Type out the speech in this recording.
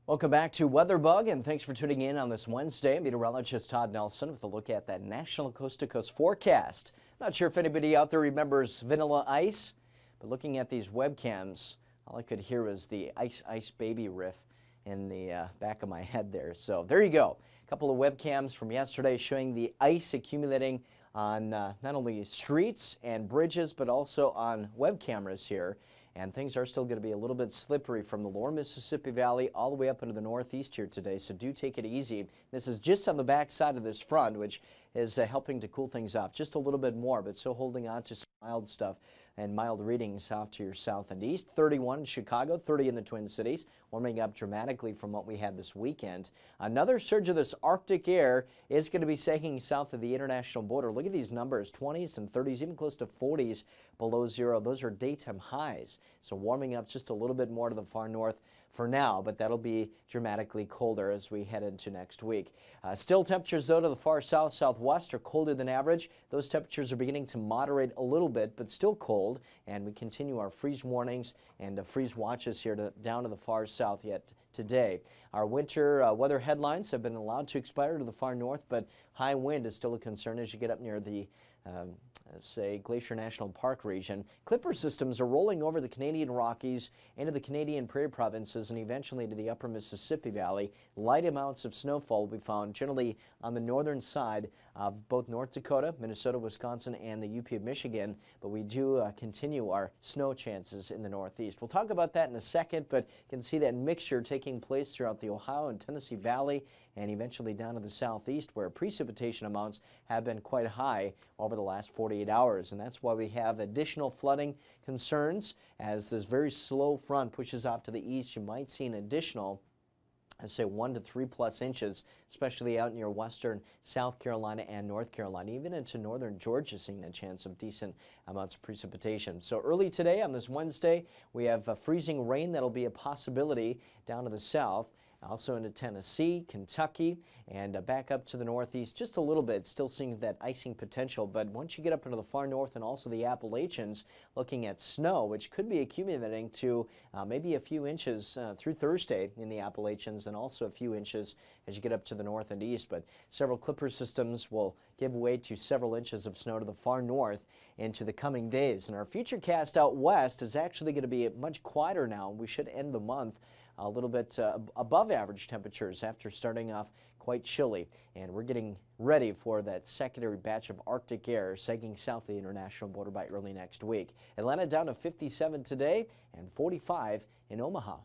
Welcome back to WeatherBug, and thanks for tuning in on this Wednesday. Meteorologist Todd Nelson with a look at that national coast-to-coast forecast. Not sure if anybody out there remembers Vanilla Ice, but looking at these webcams, all I could hear was the Ice Ice Baby riff in the back of my head there. So there you go. A couple of webcams from yesterday showing the ice accumulating on not only streets and bridges, but also on web cameras here. And things are still going to be a little bit slippery from the lower Mississippi Valley all the way up into the northeast here today, so do take it easy. This is just on the back side of this front, which is helping to cool things off just a little bit more, but still holding on to some mild stuff and mild readings off to your south and east. 31 in Chicago, 30 in the Twin Cities, warming up dramatically from what we had this weekend. Another surge of this Arctic air is going to be sagging south of the international border. Look at these numbers, 20s and 30s, even close to 40s below zero. Those are daytime highs. So warming up just a little bit more to the far north for now, but that'll be dramatically colder as we head into next week. Still temperatures, though, to the far south, southwest are colder than average. Those temperatures are beginning to moderate a little bit, but still cold. And we continue our freeze warnings and freeze watches here down to the far south yet today. Our winter weather headlines have been allowed to expire to the far north, but high wind is still a concern as you get up near the say Glacier National Park region. Clipper systems are rolling over the Canadian Rockies into the Canadian Prairie provinces and eventually to the upper Mississippi Valley. Light amounts of snowfall will be found generally on the northern side of both North Dakota, Minnesota, Wisconsin, and the UP of Michigan, but we do continue our snow chances in the northeast. We'll talk about that in a second, but you can see that mixture taking place throughout the Ohio and Tennessee Valley and eventually down to the southeast, where precipitation amounts have been quite high over the last 48 hours. And that's why we have additional flooding concerns. As this very slow front pushes off to the east, you might see an additional, I'd say 1 to 3+ inches, especially out near western South Carolina and North Carolina, even into northern Georgia, seeing a chance of decent amounts of precipitation. So early today on this Wednesday, we have freezing rain that'll be a possibility down to the south. Also into Tennessee, Kentucky, and back up to the northeast just a little bit, still seeing that icing potential. But once you get up into the far north and also the Appalachians, looking at snow, which could be accumulating to maybe a few inches through Thursday in the Appalachians, and also a few inches as you get up to the north and east. But several clipper systems will give way to several inches of snow to the far north into the coming days. And our future cast out west is actually going to be much quieter now. We should end the month a little bit above average temperatures after starting off quite chilly. And we're getting ready for that secondary batch of Arctic air sagging south of the international border by early next week. Atlanta down to 57 today and 45 in Omaha.